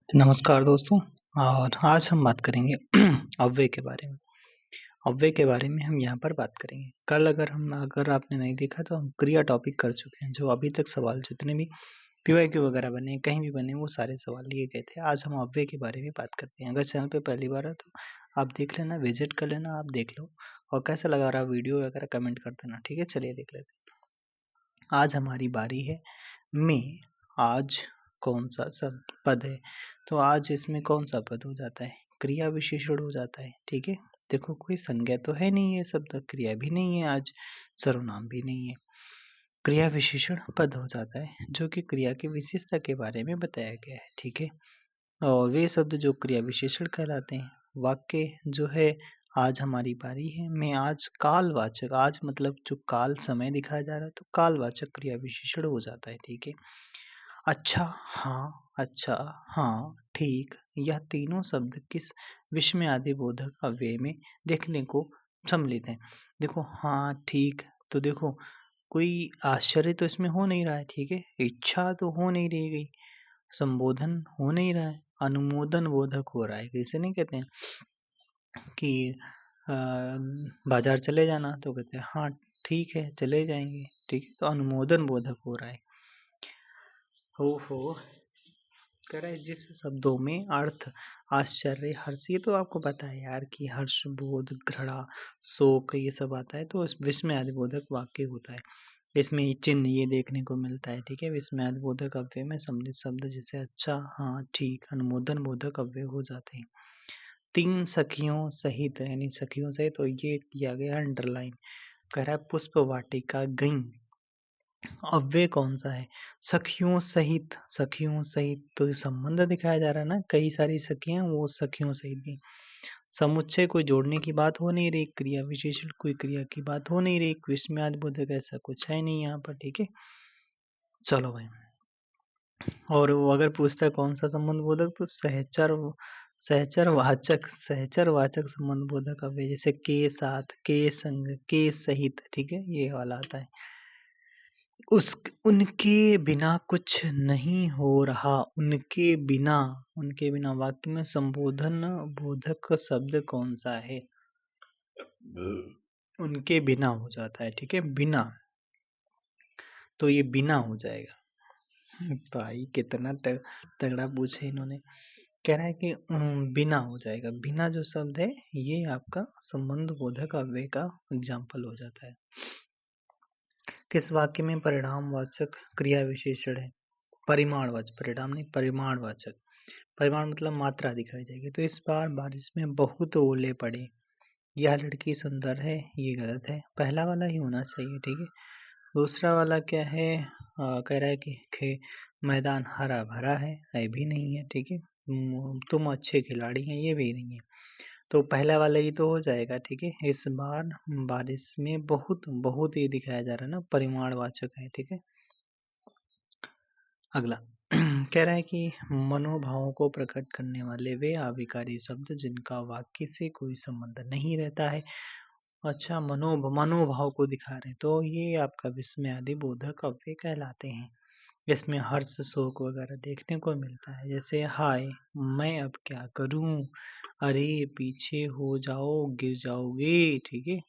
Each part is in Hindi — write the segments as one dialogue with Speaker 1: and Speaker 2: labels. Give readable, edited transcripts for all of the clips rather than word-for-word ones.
Speaker 1: नमस्कार दोस्तों। और आज हम बात करेंगे अव्यय के बारे में। अव्यय के बारे में हम यहाँ पर बात करेंगे। कल अगर आपने नहीं देखा तो हम क्रिया टॉपिक कर चुके हैं। जो अभी तक सवाल जितने भी पीवाईक्यू वगैरह बने कहीं भी बने वो सारे सवाल लिए गए थे। आज हम अव्यय के बारे में बात करते हैं। अगर चैनल पे पहली बार है तो आप देख लेना, विजिट कर लेना, आप देख लो और कैसा लगा रहा वीडियो वगैरह कमेंट कर देना। ठीक है, चलिए देख लेते हैं। आज हमारी बारी है में। आज कौन सा सब पद है? तो आज इसमें कौन सा पद हो जाता है? क्रिया विशेषण हो जाता है। ठीक है, देखो कोई संज्ञा तो है नहीं है, शब्द क्रिया भी नहीं है, आज सर्वनाम भी नहीं है। क्रिया विशेषण पद हो जाता है जो कि क्रिया की विशेषता के बारे में बताया गया है। ठीक है, और वे शब्द जो क्रिया विशेषण कहलाते हैं। वाक्य जो है, आज हमारी बारी है मैं। आज कालवाचक, आज मतलब जो काल समय दिखाया जा रहा है तो कालवाचक क्रिया विशेषण हो जाता है। ठीक है, अच्छा, हाँ, अच्छा, हाँ, ठीक, यह तीनों शब्द किस विस्मयादि बोधक अव्यय में देखने को सम्मिलित हैं? देखो हाँ, ठीक, तो देखो कोई आश्चर्य तो इसमें हो नहीं रहा है। ठीक है, इच्छा तो हो नहीं रही गई, संबोधन हो नहीं रहा है, अनुमोदन बोधक हो रहा है। कैसे नहीं कहते हैं कि अ, बाजार चले जाना, तो कहते हैं हाँ ठीक है चले जाएंगे। ठीक है, तो अनुमोदन बोधक हो रहा है। हो कह रहा है जिस शब्दों में अर्थ आश्चर्य, हर्ष, ये तो आपको पता है यार कि हर्ष, बोध, घृणा, शोक ये सब आता है तो इस विस्मयादि बोधक वाक्य होता है। इसमें चिन्ह ये देखने को मिलता है। ठीक है, विस्मयादि बोधक अव्यय में सम्मिलित शब्द जैसे अच्छा, हाँ, ठीक, अनुमोदन बोधक अव्यय हो जाते हैं। तीन सखियों सहित, यानी सखियों सहित, तो ये किया गया अंडरलाइन। कह रहा है पुष्प वाटिका गई, अव्यय कौन सा है? सखियों सहित, सखियों सहित तो संबंध दिखाया जा रहा है ना, कई सारी सखियां वो सखियों सहित भी। समुच्चय कोई जोड़ने की बात हो नहीं रही, क्रिया विशेषण कोई क्रिया की बात हो नहीं रही, विस्मयादि बोधक ऐसा कुछ है नहीं यहाँ पर। ठीक है, चलो भाई। और वो अगर पूछता है कौन सा संबंध बोधक, तो सहचर वाचक संबंध बोधक अव्यय, जैसे के साथ, के संग, के सहित। ठीक है, ये वाला आता है। उनके बिना कुछ नहीं हो रहा, उनके बिना वाक्य में संबोधन बोधक शब्द कौन सा है? उनके बिना हो जाता है। ठीक है, बिना, तो ये बिना हो जाएगा। भाई कितना तगड़ा पूछे इन्होंने। कह रहा है कि बिना हो जाएगा। बिना जो शब्द है ये आपका संबंध बोधक अव्यय का एग्जाम्पल हो जाता है। किस वाक्य में परिणामवाचक क्रिया विशेषण है? परिमाणवाचक, परिणाम नहीं, परिमाणवाचक। परिमाण मतलब मात्रा दिखाई जाएगी। तो इस बार बारिश में बहुत ओले पड़े, यह लड़की सुंदर है, ये गलत है, पहला वाला ही होना चाहिए। ठीक है, दूसरा वाला क्या है? कह रहा है कि मैदान हरा भरा है भी नहीं है। ठीक है, तुम अच्छे खिलाड़ी हैं, ये भी नहीं है। तो पहला वाला ही तो हो जाएगा। ठीक है, इस बार बारिश में बहुत बहुत ये दिखाया जा रहा है ना, परिमाणवाचक है। ठीक है, अगला कह रहा है कि मनोभावों को प्रकट करने वाले वे अविकारी शब्द जिनका वाक्य से कोई संबंध नहीं रहता है। अच्छा, मनोभाव को दिखा रहे हैं तो ये आपका विस्मयादि बोधक अव्यय कहलाते हैं। इसमें हर्ष, शोक वगैरह देखने को मिलता है। जैसे हाय, मैं अब क्या करूं, अरे पीछे हो जाओ गिर जाओगे। ठीक है,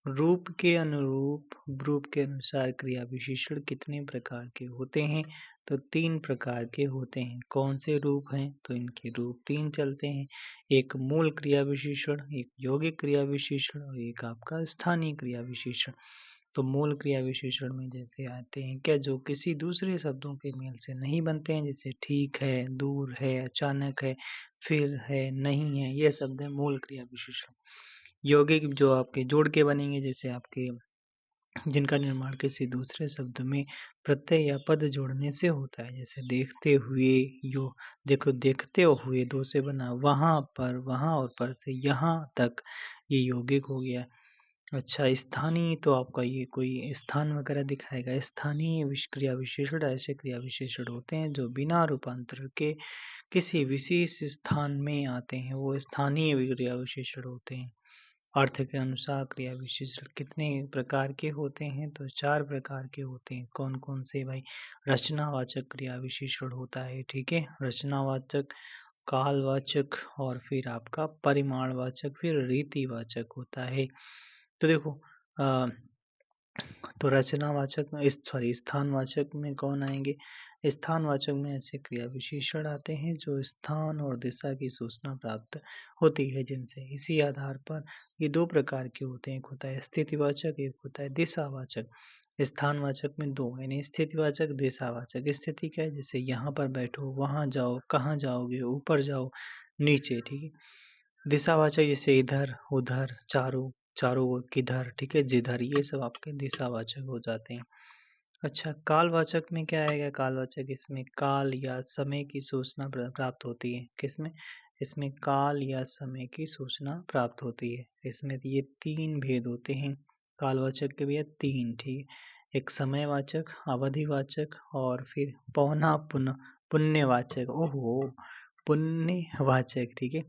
Speaker 1: रूप के अनुरूप, रूप के अनुसार क्रिया विशेषण कितने प्रकार के होते हैं? तो 3 प्रकार के होते हैं। कौन से रूप हैं? तो इनके रूप 3 चलते हैं। एक मूल क्रिया विशेषण, एक यौगिक क्रिया विशेषण और एक आपका स्थानीय क्रिया विशेषण। तो मूल क्रिया विशेषण में जैसे आते हैं क्या, जो किसी दूसरे शब्दों के मेल से नहीं बनते हैं, जैसे ठीक है, दूर है, अचानक है, फिर है, नहीं है, ये शब्द है मूल क्रिया विशेषण। यौगिक जो आपके जोड़ के बनेंगे, जैसे आपके जिनका निर्माण किसी दूसरे शब्द में प्रत्यय या पद जोड़ने से होता है। जैसे देखते हुए, यो देखो, देखते हुए दो से बना, वहां पर, वहां और पर से यहाँ तक, ये यौगिक हो गया। अच्छा, स्थानीय तो आपका ये कोई स्थान वगैरह दिखाएगा। स्थानीय क्रिया विशेषण ऐसे क्रिया विशेषण होते हैं जो बिना रूपांतर के किसी विशेष स्थान में आते हैं, वो स्थानीय क्रिया विशेषण होते हैं। अर्थ के अनुसार क्रिया विशेषण कितने प्रकार के होते हैं? तो 4 प्रकार के होते हैं। कौन कौन से भाई? रचनावाचक क्रिया विशेषण होता है, ठीक है, रचनावाचक, कालवाचक और फिर आपका परिमाणवाचक, फिर रीतिवाचक होता है। तो देखो तो रचनावाचक में स्थानवाचक में कौन आएंगे? स्थानवाचक में ऐसे क्रिया विशेषण आते हैं जो स्थान और दिशा की सूचना प्राप्त होती है जिनसे। इसी आधार पर ये 2 प्रकार के होते हैं, एक होता है स्थितिवाचक, एक होता है दिशावाचक। स्थानवाचक में 2 यानी स्थितिवाचक, दिशावाचक। स्थिति क्या है? जैसे यहाँ पर बैठो, वहाँ जाओ, कहाँ जाओगे, ऊपर जाओ, नीचे, ठीक है। दिशावाचक जैसे इधर, उधर, चारों, चारों ओर, किधर, ठीक है, जिधर, ये सब आपके दिशावाचक हो जाते हैं। अच्छा, कालवाचक में क्या आएगा? कालवाचक इसमें काल या समय की सूचना प्राप्त होती है। किसमें? इसमें काल या समय की सूचना प्राप्त होती है। इसमें ये 3 भेद होते हैं कालवाचक के भैया, 3, ठीक है। एक समयवाचक, अवधिवाचक और फिर पौना पुण्यवाचक। ओहो, पुण्यवाचक, ठीक है।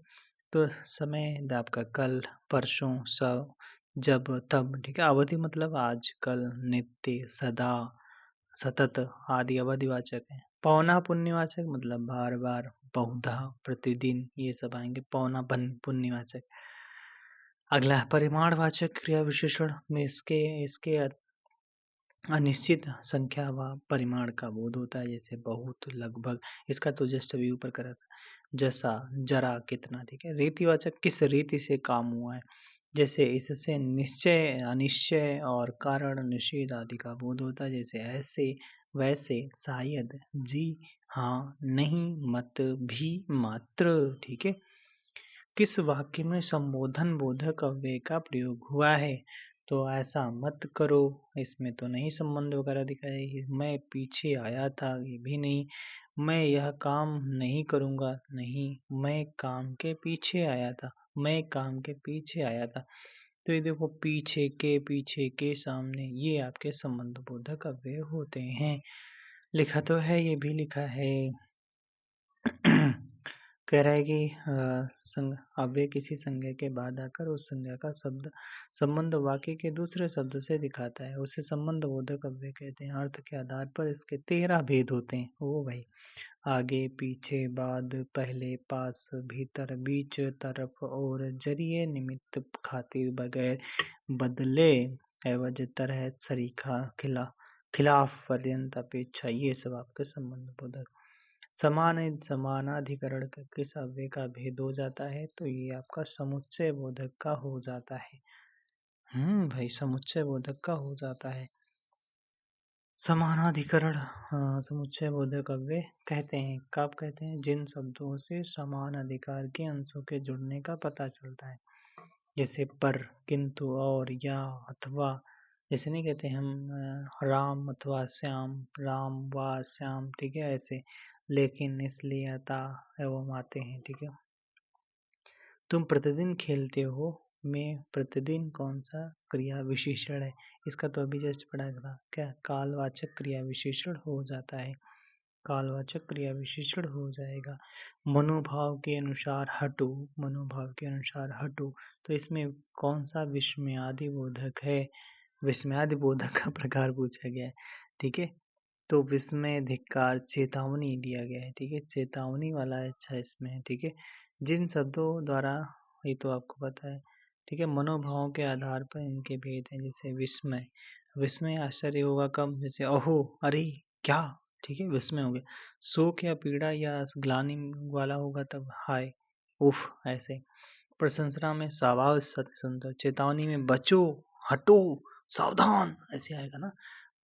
Speaker 1: तो समय आपका कल, परसों, सब, जब, तब, ठीक है। अवधि मतलब आज, कल, नित्य, सदा, सतत आदि अवधिवाचक है। पौना पुण्यवाचक मतलब बार बार, बहुधा, प्रतिदिन, ये सब आएंगे पौना पुण्यवाचक। अगला परिमाणवाचक क्रिया विशेषण में इसके इसके अनिश्चित संख्या व परिमाण का बोध होता है, जैसे बहुत, लगभग। इसका तो जस्ट अभी ऊपर करा था, जैसा, जरा, कितना, ठीक है। रीतिवाचक किस रीति से काम हुआ है, जैसे इससे निश्चय, अनिश्चय और कारण निषेध आदि का बोध होता है, जैसे ऐसे, वैसे, शायद, जी, हाँ, नहीं, मत, भी, मात्र, ठीक है। किस वाक्य में संबोधन बोधक अव्यय का प्रयोग हुआ है? तो ऐसा मत करो, इसमें तो नहीं संबंध वगैरह दिखाया है। मैं पीछे आया था, ये भी नहीं। मैं यह काम नहीं करूँगा, नहीं। मैं काम के पीछे आया था, मैं काम के पीछे आया था। तो ये देखो, पीछे के सामने ये आपके संबंध बोधक अव्यय होते हैं। लिखा तो है, ये भी लिखा है। कह रहा है कि अव्यय किसी संज्ञा के बाद आकर उस संज्ञा का शब्द संबंध वाक्य के दूसरे शब्द से दिखाता है, उसे संबंध बोधक अव्यय कहते हैं। अर्थ के आधार पर इसके 13 भेद होते हैं। ओ भाई, आगे, पीछे, बाद, पहले, पास, भीतर, बीच, तरफ और जरिए, निमित्त, खातिर, बगैर, बदले, एवज, तरह, सरीखा, खिलाफ, पर्यंत, अपेक्षा, ये सब आपके संबंध बोधक। समानाधिकरण का किस अव्यय का भेद हो जाता है? तो ये आपका समुच्चय बोधक का हो जाता है। भाई, समुच्चय बोधक का हो जाता है। समानाधिकरण समुच्चय बोधक अव्यय कहते हैं, कब कहते हैं? जिन शब्दों से समान अधिकार के अंशों के जुड़ने का पता चलता है, जैसे पर, किंतु, और, या, अथवा। जैसे नहीं कहते हम राम अथवा श्याम, राम व श्याम, ठीक है, ऐसे। लेकिन, इसलिए, अतः, एवं आते हैं, ठीक है। तुम प्रतिदिन खेलते हो में प्रतिदिन कौन सा क्रिया विशेषण है? इसका तो अभी जस्ट पढ़ा था, क्या कालवाचक क्रिया विशेषण हो जाता है, कालवाचक क्रिया विशेषण हो जाएगा। मनोभाव के अनुसार हटो, मनोभाव के अनुसार हटो, तो इसमें कौन सा विस्मयादि बोधक है? विस्मयादि बोधक का प्रकार पूछा गया है, ठीक है। तो विस्मय, धिक्कार, चेतावनी दिया गया है, ठीक है, चेतावनी वाला अच्छा इसमें, ठीक है। जिन शब्दों द्वारा, ये तो आपको पता है, ठीक है, मनोभावों के आधार पर इनके भेद हैं। जैसे विस्मय, विस्मय आश्चर्य होगा कब? जैसे अहो, अरे, क्या, ठीक है, विस्मय हो गया। शोक या पीड़ा या ग्लानि वाला होगा तब हाय, उफ, ऐसे। प्रशंसा में शाबाश, सत्य सुंदर। चेतावनी में बचो, हटो, सावधान, ऐसे आएगा ना,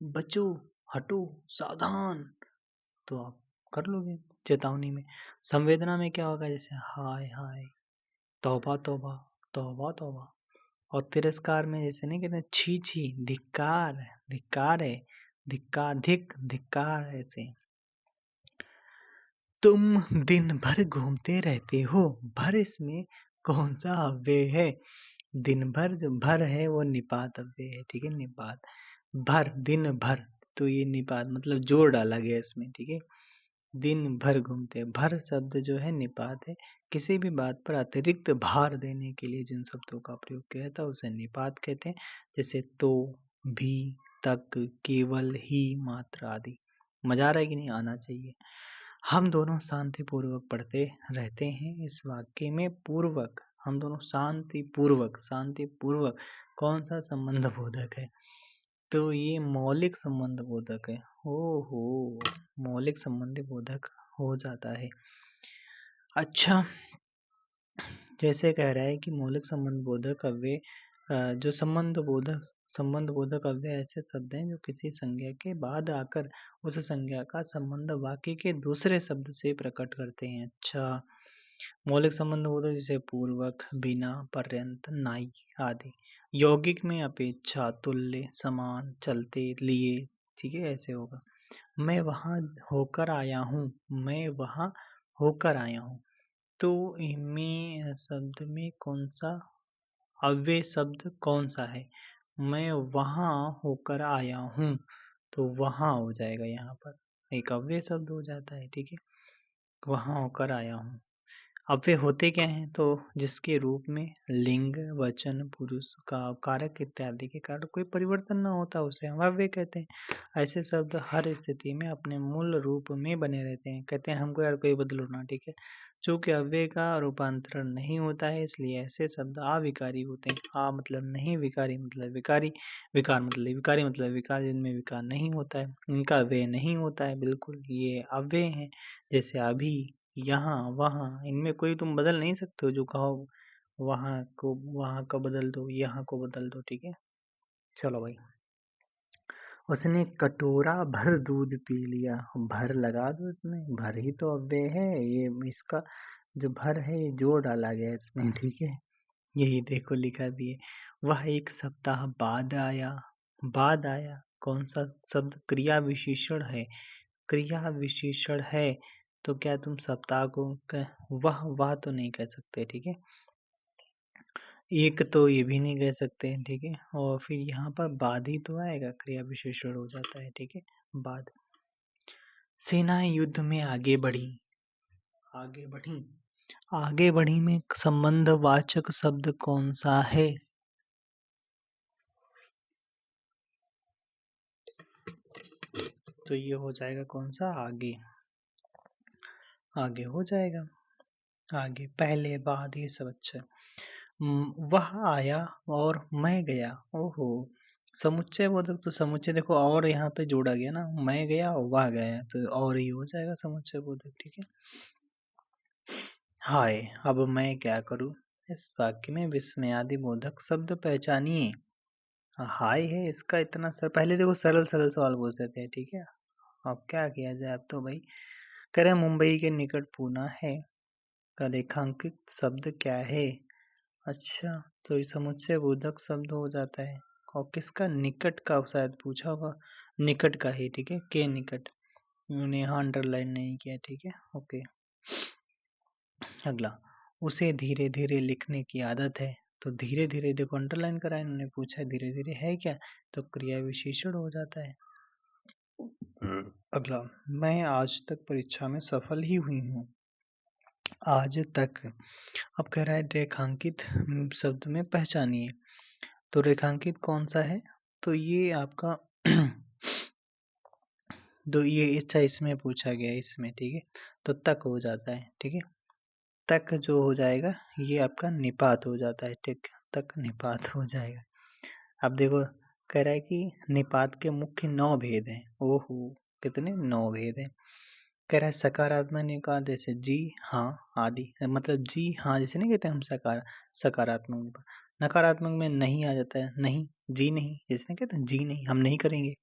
Speaker 1: बचो, हटो, सावधान, तो आप कर लोगे चेतावनी में। संवेदना में क्या होगा? जैसे हाय हाय, तौबा तौबा, तौबा तौबा। और तिरस्कार में जैसे नहीं कहते छी छी, धिक्कार, धिक्कार है, धिक्कार, धिक्कार, ऐसे। तुम दिन भर घूमते रहते हो, भर इसमें कौन सा अव्यय है? दिन भर, जो भर है वो निपात अव्यय है, ठीक है, निपात। भर, दिन भर, तो ये निपात मतलब जोर डाला गया इसमें, ठीक है। दिन भर घूमते। भर शब्द जो है निपात है। किसी भी बात पर अतिरिक्त भार देने के लिए जिन शब्दों का प्रयोग किया जाता है उसे निपात कहते हैं। जैसे तो, भी, तक, केवल, ही, मात्र आदि। मजा आ रहा है कि नहीं? आना चाहिए। हम दोनों शांतिपूर्वक पढ़ते रहते हैं। इस वाक्य में पूर्वक, हम दोनों शांतिपूर्वक, शांतिपूर्वक कौन सा संबंध बोधक है? तो ये मौलिक संबंध बोधक है। ओहो, मौलिक संबंध बोधक हो जाता है। अच्छा, जैसे कह रहा है कि मौलिक संबंध बोधक अव्यय, जो संबंध बोधक अव्यय ऐसे शब्द हैं जो किसी संज्ञा के बाद आकर उस संज्ञा का संबंध वाक्य के दूसरे शब्द से प्रकट करते हैं। अच्छा, मौलिक संबंध बोधक जैसे पूर्वक, बिना, पर्यंत, नाई आदि। यौगिक में अपेक्षा, तुल्य, समान, चलते, लिए, ठीक है, ऐसे होगा। मैं वहां होकर आया हूँ, मैं वहां होकर आया हूँ। तो इनमें शब्द में कौन सा अव्यय शब्द कौन सा है? मैं वहां होकर आया हूँ, तो वहां हो जाएगा। यहाँ पर एक अव्यय शब्द हो जाता है, ठीक है। वहां होकर आया हूँ। अव्यय होते क्या हैं? तो जिसके रूप में लिंग, वचन, पुरुष का कारक इत्यादि के कारण कोई परिवर्तन न होता उसे हम अव्यय कहते हैं। ऐसे शब्द हर स्थिति में अपने मूल रूप में बने रहते हैं। कहते हैं हमको यार कोई बदलो ना, ठीक है। चूंकि अव्यय का रूपांतरण नहीं होता है इसलिए ऐसे शब्द अविकारी होते हैं। आ मतलब नहीं, विकारी मतलब विकारी, विकार मतलब विकारी मतलब विकार, जिनमें विकार नहीं होता है, इनका अव्यय नहीं होता है, बिल्कुल ये अव्यय है। जैसे अभी, यहाँ, वहाँ, इनमें कोई तुम बदल नहीं सकते हो। जो कहो वहाँ का बदल दो, यहाँ को बदल दो, ठीक है। चलो भाई, उसने कटोरा भर दूध पी लिया। भर लगा दो इसमें, भर ही तो अव्यय है। ये इसका जो भर है ये जोड़ डाला गया है इसमें, ठीक है। यही देखो लिखा दिए। वह एक सप्ताह बाद आया। बाद आया कौन सा शब्द? क्रिया विशेषण है। क्रिया विशेषण है तो क्या तुम सप्ताह को वह तो नहीं कह सकते, ठीक है। एक तो ये भी नहीं कह सकते, ठीक है। और फिर यहाँ पर बाद ही तो आएगा, क्रिया विशेषण हो जाता है, ठीक है। बाद। सेनाएं युद्ध में आगे बढ़ी। आगे बढ़ी, आगे बढ़ी में संबंधवाचक शब्द कौन सा है? तो ये हो जाएगा कौन सा? आगे। आगे हो जाएगा। आगे, पहले, बाद, ये सब अच्छा। वह आया और मैं गया। ओहो, समुच्चय बोधक। तो समुच्चय देखो और यहाँ पे जोड़ा गया ना, मैं गया और वह गया, तो और ही हो जाएगा समुच्चय बोधक, ठीक है। हाय, अब मैं क्या करूँ? इस वाक्य में विस्मयादि बोधक शब्द पहचानिए। हाय है इसका इतना सर, पहले देखो सरल सरल सवाल पूछते थे, ठीक है। अब क्या किया जाए? अब तो भाई कह रहे मुंबई के निकट पूना है का रेखांकित शब्द क्या है? अच्छा, तो ये समुच्चय बोधक शब्द हो जाता है। और किसका? निकट का शायद पूछा होगा। निकट का ही, ठीक है, के निकट। उन्होंने यहाँ अंडरलाइन नहीं किया, ठीक है, ओके। अगला, उसे धीरे धीरे लिखने की आदत है। तो धीरे धीरे देखो अंडरलाइन करा है, इन्होंने पूछा धीरे धीरे है क्या, तो क्रिया विशेषण हो जाता है। अगला, मैं आज तक परीक्षा में सफल ही हुई हूँ। आज तक। अब कह रहा है रेखांकित शब्द में पहचानिए। तो रेखांकित कौन सा है? तो ये आपका तो ये अच्छा इसमें पूछा गया है, इसमें, ठीक है। तो तक हो जाता है, ठीक है। तक जो हो जाएगा ये आपका निपात हो जाता है, ठीक। तक निपात हो जाएगा। अब देखो कह रहा है कि निपात के मुख्य 9 भेद हैं। ओहो, कितने? 9 भेद हैं। कह रहा है सकारात्मक निपात जैसे जी, हाँ आदि, मतलब जी हाँ जैसे नहीं कहते हम सकारात्मक निपात। नकारात्मक में नहीं आ जाता है, नहीं, जी नहीं, जैसे नहीं कहते जी नहीं, हम नहीं करेंगे।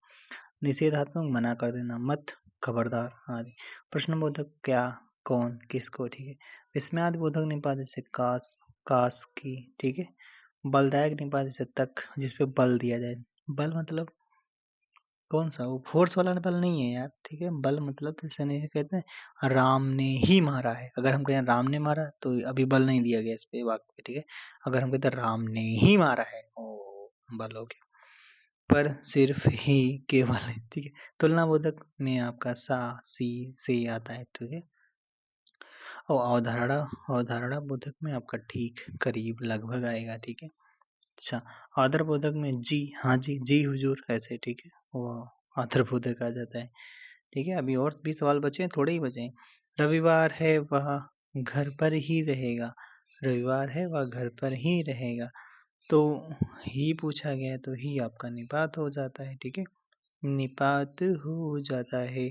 Speaker 1: निषेधात्मक मना कर देना, मत, खबरदार आदि। प्रश्नबोधक क्या, कौन, किसको, ठीक है। विस्मयादि बोधक निपात जैसे काश, काश की, ठीक है। बलदायक निपात जैसे तक, जिसपे बल दिया जाए। बल मतलब कौन सा? वो फोर्स वाला बल नहीं है यार, ठीक है। बल मतलब जैसे नहीं कहते हैं राम ने ही मारा है, अगर हम कहें राम ने मारा तो अभी बल नहीं दिया गया इस पे वाक्य पे, ठीक है। अगर हम कहते हैं राम ने ही मारा है, ओ, बल हो गया। पर सिर्फ ही केवल, ठीक है। तुलनाबोधक में आपका सा, सी, से आता है, ठीक है। और अवधारणा अवधारणा बोधक में आपका ठीक, करीब, लगभग आएगा, ठीक है। अच्छा, आदर बोधक में जी, हाँ जी, जी हुजूर, ऐसे, ठीक है। वो आदर बोधक आ जाता है, ठीक है। अभी और भी सवाल बचे हैं, थोड़े ही बचे हैं। रविवार है वह घर पर ही रहेगा, रविवार है वह घर पर ही रहेगा। तो ही पूछा गया है, तो ही आपका निपात हो जाता है, ठीक है। निपात हो जाता है।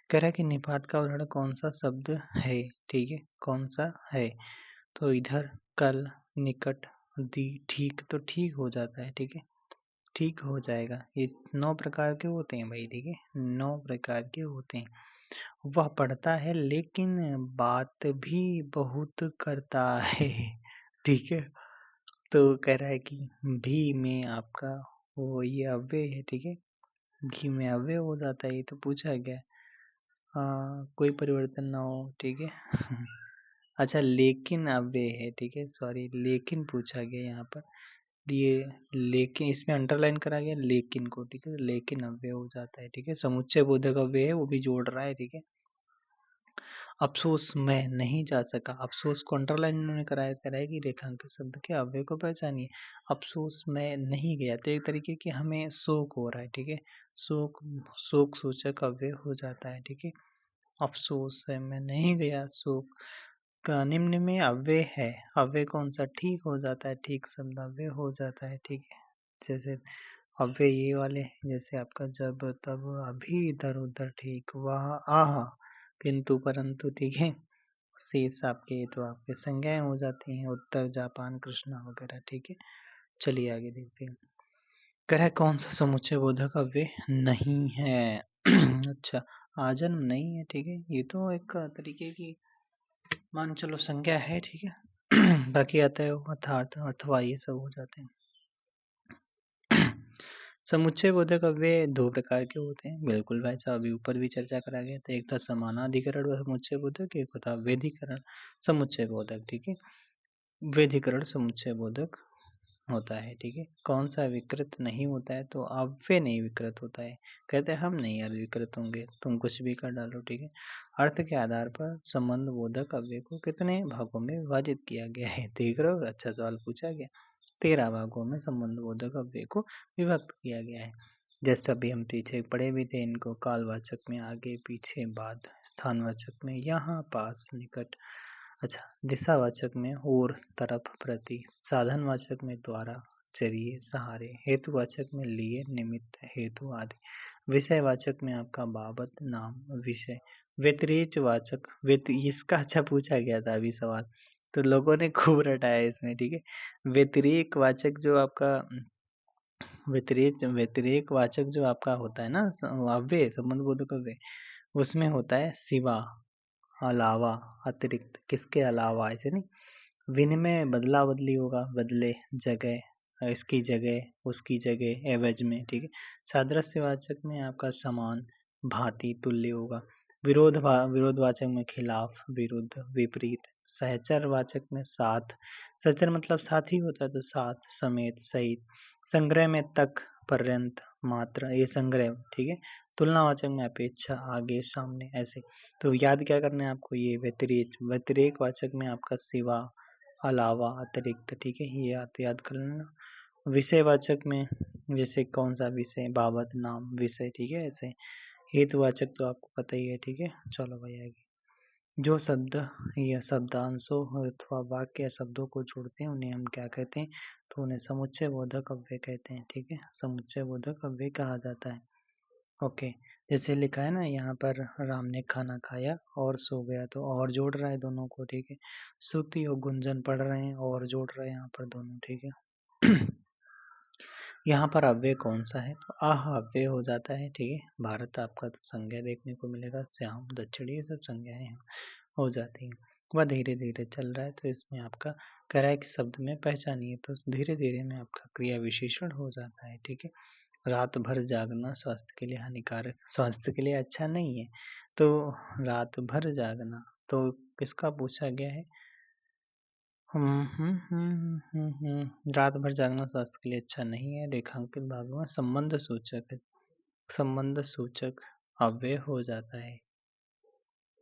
Speaker 1: कह रहा है कि निपात का उदाहरण कौन सा शब्द है, ठीक है, कौन सा है। तो इधर कल, निकट, दी, ठीक, तो ठीक हो जाता है, ठीक है, ठीक हो जाएगा। ये 9 प्रकार के होते हैं भाई, ठीक है, 9 प्रकार के होते हैं। वह पढ़ता है लेकिन बात भी बहुत करता है, ठीक है। तो कह रहा है कि भी में आपका वो ये अव्यय है, ठीक है। घी में अव्यय हो जाता है, ये तो पूछा गया है। कोई परिवर्तन ना हो, ठीक है। अच्छा, लेकिन अव्यय है, ठीक है, सॉरी, लेकिन पूछा गया यहाँ पर। ये लेकिन इसमें अंडरलाइन करा गया लेकिन को, ठीक है, लेकिन अव्यय हो जाता है, ठीक है। समुच्चय बोधक अव्यय है, वो भी जोड़ रहा है, ठीक है। अफसोस मैं नहीं जा सका, अफसोस को अंडरलाइन इन्होंने कराया, कराया कि रेखांकित शब्द के अव्यय को पहचानिए। अफसोस मैं नहीं गया, तो एक तरीके की हमें शोक हो रहा है, ठीक है। शोक, शोक सूचक अव्यय हो जाता है, ठीक है। अफसोस है मैं नहीं गया, शोक का निम्न में अव्यय है, अव्यय कौन सा, ठीक हो जाता है, ठीक शब्द अव्यय हो जाता है, ठीक है। जैसे अव्यय ये वाले, जैसे आपका जब, तब, अभी, इधर उधर, ठीक, वह, आह, किंतु, परंतु, ठीक है। शेष आपके तो आपके संज्ञाएं हो जाती हैं, उत्तर, जापान, कृष्णा वगैरह, ठीक है। चलिए आगे देखते हैं। कह रहा है कौन सा समुच्चय बोधक अव्यय नहीं है। अच्छा, आजन्म नहीं है, ठीक है। ये तो एक तरीके की मान चलो संज्ञा है, ठीक है। बाकी आता है अर्थात, अथवा, ये सब हो जाते हैं। समुच्चय बोधक अव्यय 2 प्रकार के होते हैं, बिल्कुल भाई साहब, अभी ऊपर भी चर्चा करा गया था। एक था समानाधिकरण समुच्चय बोधक, एक होता वेधिकरण समुच्चय बोधक, ठीक है। वेधिकरण समुच्चय बोधक होता है, ठीक है। कौन सा विकृत नहीं होता है, तो अव्यय नहीं विकृत होता है। कहते हैं हम नहीं यार विकृत होंगे, तुम कुछ भी कर डालो, ठीक है। अर्थ के आधार पर संबंध बोधक अव्यय को कितने भागों में विभाजित किया गया है, देख रहे हो, अच्छा सवाल पूछा गया। 13 भागों में संबंध बोधक अव्यय को विभक्त किया गया है। जस्ट अभी हम पीछे पढ़े भी थे इनको, कालवाचक में आगे, पीछे, बाद, स्थानवाचक में यहाँ, पास, निकट, अच्छा, दिशावाचक में और, तरफ, प्रति, साधनवाचक में द्वारा, चरिए, सहारे, हेतुवाचक में लिए, निमित्त, हेतु आदि, विषयवाचक में आपका बाबत, नाम, विषय, व्यतिरेकवाचक, इसका अच्छा पूछा गया था अभी सवाल, तो लोगों ने खूब रटाया इसमें, ठीक है। व्यतिरेकवाचक जो आपका व्यतिरेकवाचक जो आपका होता है ना, अव्यय, संबंध बोधक अव्यय, उसमें होता है सिवा, अलावा, अतिरिक्त, किसके अलावा, ऐसे नहीं। विनिमय बदला बदली होगा, बदले, जगह, इसकी जगह, उसकी जगह, एवज में, ठीक है। सादृश्यवाचक में आपका समान, भांति, तुल्य होगा। विरोधवाचक में खिलाफ, विरुद्ध, विपरीत। सहचरवाचक में साथ, सहचर मतलब साथी होता है, तो साथ, समेत, सहित। संग्रह में तक, पर्यंत, मात्र, ये संग्रह, ठीक है। तुलनावाचक में अपेक्षा, आगे, सामने, ऐसे। तो याद क्या करना है आपको, ये व्यतिरेक वाचक में आपका सिवा, अलावा, अतिरिक्त, ठीक है, ये याद कर लेना। विषयवाचक में जैसे कौन सा विषय, बाबत, नाम, विषय, ठीक है, ऐसे। हेतुवाचक तो आपको पता ही है, ठीक है। चलो भाई आगे। जो शब्द या शब्दांशों अथवा वाक्य या शब्दों को जोड़ते हैं उन्हें हम क्या कहते हैं, तो उन्हें समुच्चय बोधक अव्यय कहते हैं, ठीक है। समुच्चय बोधक अव्यय कहा जाता है। ओके, जैसे लिखा है ना यहाँ पर, राम ने खाना खाया और सो गया, तो और जोड़ रहा है दोनों को, ठीक है। श्रुति और गुंजन पढ़ रहे हैं और जोड़ रहे हैं यहाँ पर दोनों, ठीक है। यहाँ पर अव्यय कौन सा है, तो आह अव्यय हो जाता है, ठीक है। भारत आपका तो संज्ञा देखने को मिलेगा, श्याम, दक्षिणी, ये सब संज्ञाएं हो जाती हैं। वह धीरे धीरे चल रहा है, तो इसमें आपका कह रहा है कि शब्द में पहचानिए, तो धीरे धीरे में आपका क्रिया विशेषण हो जाता है, ठीक है। रात भर जागना स्वास्थ्य के लिए हानिकारक, स्वास्थ्य के लिए अच्छा नहीं है, तो रात भर जागना, तो किसका पूछा गया है, रात भर जागना स्वास्थ्य के लिए अच्छा नहीं है। रेखांकित भागों में संबंध सूचक अव्यय हो जाता है,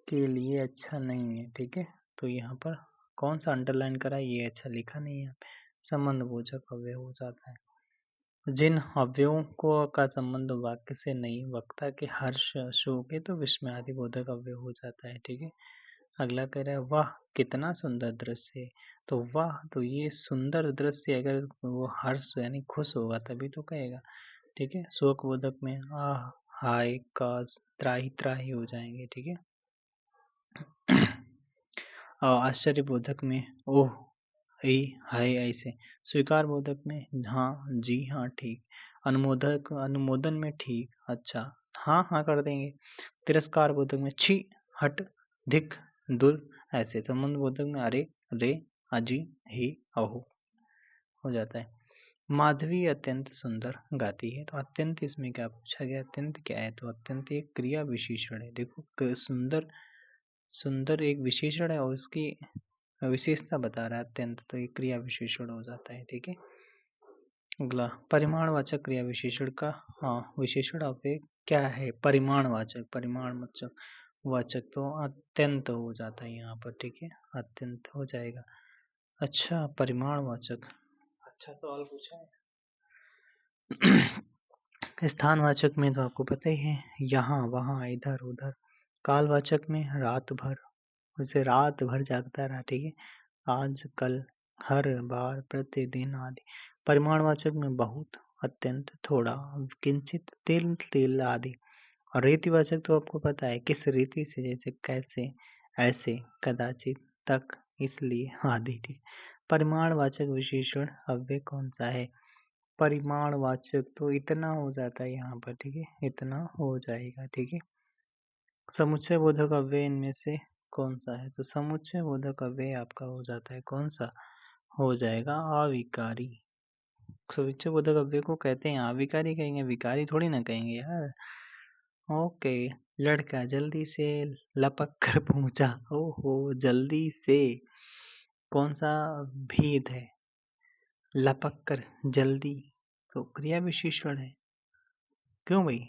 Speaker 1: के लिए अच्छा नहीं है। ठीक है, तो यहाँ पर कौन सा अंडरलाइन करा है, ये अच्छा लिखा नहीं है। संबंध बोधक अव्यय हो जाता है। जिन अव्ययों को का संबंध वाक्य से नहीं, वक्ता के हर्ष शोक है तो विस्मय आदि बोधक अव्यय हो जाता है। ठीक है, अगला कह रहा है वाह कितना सुंदर दृश्य है। तो वाह, तो ये सुंदर दृश्य अगर वो हर्ष यानी खुश होगा तभी तो कहेगा। ठीक है, शोक बोधक में आह, हाय, काश, त्राही त्राही हो जाएंगे। ठीक है, और आश्चर्य बोधक में ओह, ऐ, हाय ऐसे। स्वीकार बोधक में हाँ, जी हाँ, ठीक। अनुमोदन में ठीक, अच्छा, हाँ हाँ कर देंगे। तिरस्कार बोधक में छी, हट, धिक, दुर, ऐसे। संबंध बोधक में अरे, रे, अजी, ही, अहो हो जाता है। माधवी अत्यंत सुंदर गाती है। तो अत्यंत इसमें क्या पूछा गया, अत्यंत क्या है, तो अत्यंत एक क्रिया विशेषण है। देखो सुंदर, सुंदर एक विशेषण है और उसकी विशेषता बता रहा है अत्यंत, तो एक क्रिया विशेषण हो जाता है। ठीक है, अगला परिमाणवाचक क्रिया विशेषण का विशेषण अव्यय क्या है, परिमाणवाचक वाचक तो अत्यंत हो जाता है यहाँ पर। ठीक है, अत्यंत हो जाएगा। अच्छा, परिमाणवाचक, अच्छा सवाल पूछा है। स्थानवाचक में तो आपको पता ही है, यहाँ वहाँ इधर उधर। कालवाचक में रात भर, उसे रात भर जागता रहा। ठीक है, आज कल, हर बार, प्रतिदिन आदि। परिमाणवाचक में बहुत, अत्यंत, थोड़ा, किंचित, तिल तिल आदि। और रीतिवाचक तो आपको पता है, किस रीति से, जैसे कैसे, ऐसे, कदाचित, तक, इसलिए आदि। ठीक, परिमाणवाचक विशेषण अव्यय कौन सा है, परिमाणवाचक तो इतना हो जाता है यहाँ पर। ठीक है, इतना हो जाएगा। ठीक है, समुच्चय बोधक अव्यय इनमें से कौन सा है, तो समुच्चय बोधक अव्यय आपका हो जाता है कौन सा, हो जाएगा अविकारी। समुच्चय बोधक अव्यय को कहते हैं अविकारी, कहेंगे विकारी थोड़ी ना कहेंगे यार। ओके, लड़का जल्दी से लपक कर पहुंचा, ओहो जल्दी से, कौन सा भेद है, लपक कर, जल्दी, तो क्रिया विशेषण है। क्यों भाई,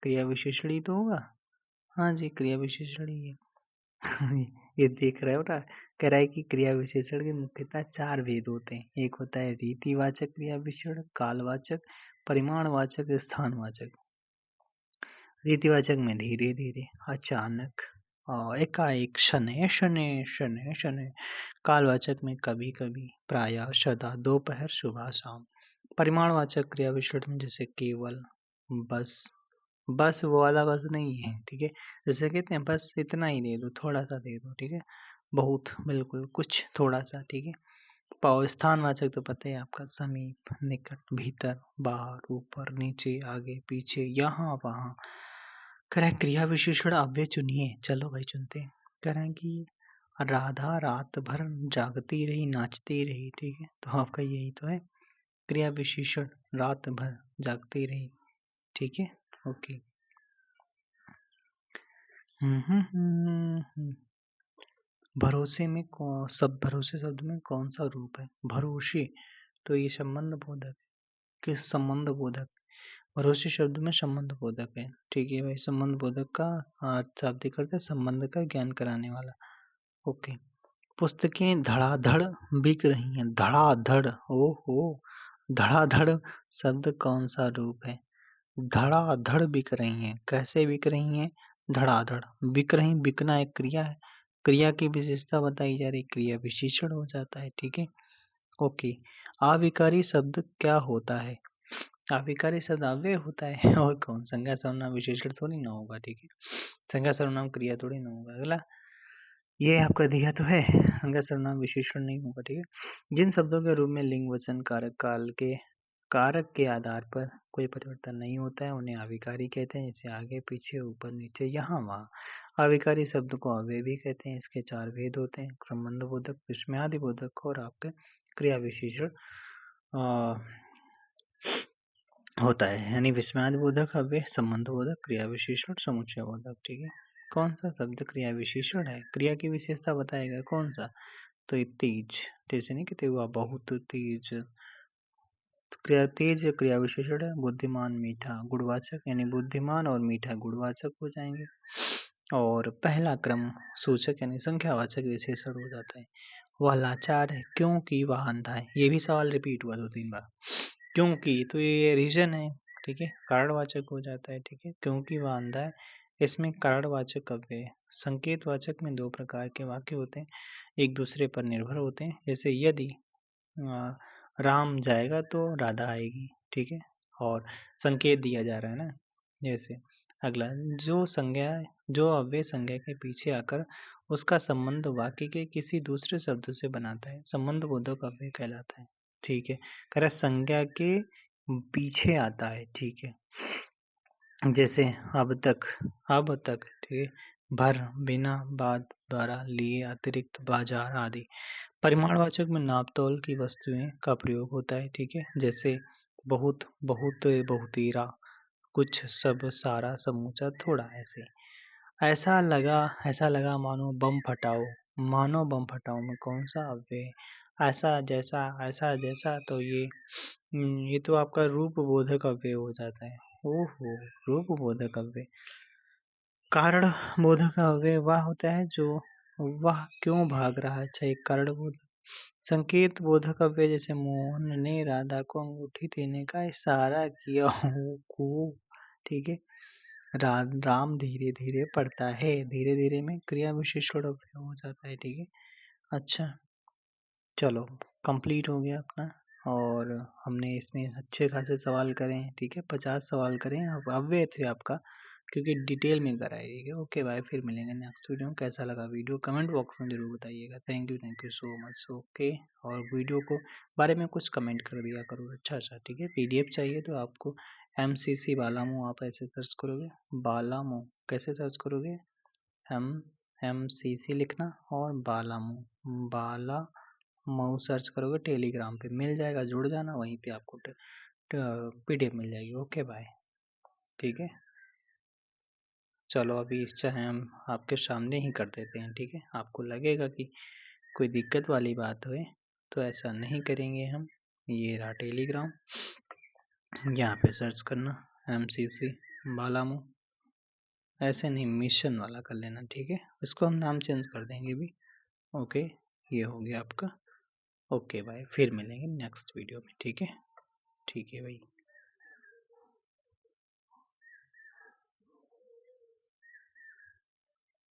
Speaker 1: क्रिया विशेषण ही तो होगा। हाँ जी, क्रिया विशेषण ही है। ये देख रहे हो ना, कह रहा है कि क्रिया विशेषण के मुख्यतः 4 भेद होते हैं। एक होता है रीतिवाचक क्रिया विशेषण, कालवाचक, परिमाणवाचक, स्थानवाचक। रीतिवाचक में धीरे धीरे, अचानक, एकाएक, शनैः शनैः शनैः शनैः। कालवाचक में कभी कभी, प्रायः, सदा, दोपहर, सुबह, शाम। परिमाणवाचक क्रिया विशेषण में जैसे केवल, बस, बस वो वाला बस नहीं है। ठीक है, जैसे कहते हैं बस इतना ही दे दो, थोड़ा सा दे दो। ठीक है, बहुत, बिल्कुल, कुछ, थोड़ा सा। ठीक है, स्थानवाचक तो पता है आपका, समीप, निकट, भीतर, बाहर, ऊपर, नीचे, आगे, पीछे, यहाँ वहाँ। कह रहा है क्रिया विशेषण अव्यय चुनिए। चलो भाई चुनते हैं। कह रहा है कि राधा रात भर जागती रही, नाचती रही। ठीक है, तो आपका यही तो है क्रिया विशेषण, रात भर जागती रही। ठीक है, ओके। भरोसे में भरोसे शब्द में कौन सा रूप है, भरोसे, तो ये संबंध बोधक है। किस संबंध बोधक, भरोसे शब्द में संबंध बोधक है। ठीक है भाई, संबंध बोधक का अर्थ शाब्दिक अर्थ है संबंध का ज्ञान कराने वाला। ओके, पुस्तकें धड़ाधड़ बिक रही हैं, धड़ाधड़, ओहो, धड़ाधड़ शब्द कौन सा रूप है, धड़ाधड़ बिक रही हैं, कैसे बिक रही हैं, धड़ाधड़, बिक रही, बिकना एक क्रिया है, क्रिया की विशेषता बताई जा रही, क्रिया विशेषण हो जाता है। ठीक है, ओके। अविकारी शब्द क्या होता है, अविकारी शब्द अव्यय होता है, और कौन, संज्ञा सर्वनाम विशेषण थोड़ी ना होगा। ठीक है, संज्ञा सर्वनाम क्रिया थोड़ी ना होगा। अगला, ये आपका दिया तो है, संज्ञा सर्वनाम विशेषण नहीं होगा। ठीक है, जिन शब्दों के रूप में लिंग वचन कारक काल के कारक के आधार पर कोई परिवर्तन नहीं होता है उन्हें अविकारी कहते हैं, जैसे आगे, पीछे, ऊपर, नीचे, यहाँ वहाँ। अविकारी शब्द को अव्यय भी कहते हैं। इसके 4 भेद होते हैं, संबंध बोधक, विस्मयादि बोधक और आपके क्रिया विशेषण होता है, यानी विस्मयादि बोधक, अव्यय, संबंध बोधक, क्रिया विशेषण, समुच्चय बोधक। ठीक है, कौन सा शब्द क्रिया विशेषण है, क्रिया की विशेषता बताएगा कौन सा, तो ये तेज, जैसे नहीं कहते हुआ बहुत तेज, तेज क्रिया विशेषण है। बुद्धिमान मीठा गुणवाचक, यानी बुद्धिमान और मीठा गुणवाचक हो जाएंगे। और पहला क्रम सूचक यानी संख्यावाचक विशेषण हो जाता है। वह लाचार है क्योंकि वह अंधा है। ये भी सवाल रिपीट हुआ 2-3 बार। क्योंकि, तो ये रीजन है, ठीक है, कारणवाचक हो जाता है, ठीक है, क्योंकि वह अंधा है। इसमें कारणवाचक अव्यय, संकेतवाचक में 2 प्रकार के वाक्य होते हैं, एक दूसरे पर निर्भर होते हैं। जैसे यदि राम जाएगा तो राधा आएगी, ठीक है, और संकेत दिया जा रहा है ना। जैसे अगला, जो अव्यय संज्ञा के पीछे आकर उसका संबंध वाक्य के किसी दूसरे शब्द से बनाता है, संबंध बोधक अव्यय कहलाता है, ठीक है। कह रहा संज्ञा के पीछे आता है, ठीक है। जैसे अब तक, ठीक है, भर, बिना, बाद, द्वारा, लिए, अतिरिक्त, बाजार आदि। परिमाणवाचक में नापतोल की वस्तुएं का प्रयोग होता है, ठीक है। जैसे बहुत, बहुत, बहुतेरा, कुछ, सब, सारा, समूचा, थोड़ा, ऐसे। ऐसा लगा मानो बम फटाओ में कौन सा अव्यय है? ऐसा जैसा, तो ये तो आपका रूप बोधक अव्यय हो जाता है। ओहो, रूप बोधक अव्यय। कारण बोधक अव्यय वह होता है जो वह क्यों भाग रहा है। अच्छा, एक कारण बोधक। संकेत बोधक अव्यय, जैसे मोहन ने राधा को अंगूठी देने का इशारा किया को, ठीक है। राम धीरे धीरे पढ़ता है, धीरे धीरे में क्रिया विशेषण अव्यय हो जाता है, ठीक है। अच्छा, चलो, कंप्लीट हो गया अपना। और हमने इसमें अच्छे खासे सवाल करे हैं, ठीक है, 50 सवाल करे हैं। अब अव्यय थे आपका, क्योंकि डिटेल में कराए, ठीक है। ओके बाय, फिर मिलेंगे नेक्स्ट वीडियो में। कैसा लगा वीडियो कमेंट बॉक्स में जरूर बताइएगा। Thank you so much. Okay, और वीडियो को बारे में कुछ कमेंट कर दिया करो। अच्छा, ठीक है। पीडीएफ चाहिए तो आपको MCC बालामू, आप ऐसे सर्च करोगे, बालामू कैसे सर्च करोगे, MCC लिखना और बाला मऊ सर्च करोगे, टेलीग्राम पे मिल जाएगा, जुड़ जाना, वहीं पे आपको पीडीएफ मिल जाएगी। ओके बाय, ठीक है। चलो, अभी इससे हम आपके सामने ही कर देते हैं, ठीक है। आपको लगेगा कि कोई दिक्कत वाली बात हो तो ऐसा नहीं करेंगे हम। ये रहा टेलीग्राम, यहाँ पे सर्च करना MCC बालामू, ऐसे नहीं, मिशन वाला कर लेना, ठीक है। इसको हम नाम चेंज कर देंगे भी। ओके, ये हो गया आपका। ओके बाय, फिर मिलेंगे नेक्स्ट वीडियो में, ठीक है। ठीक है भाई।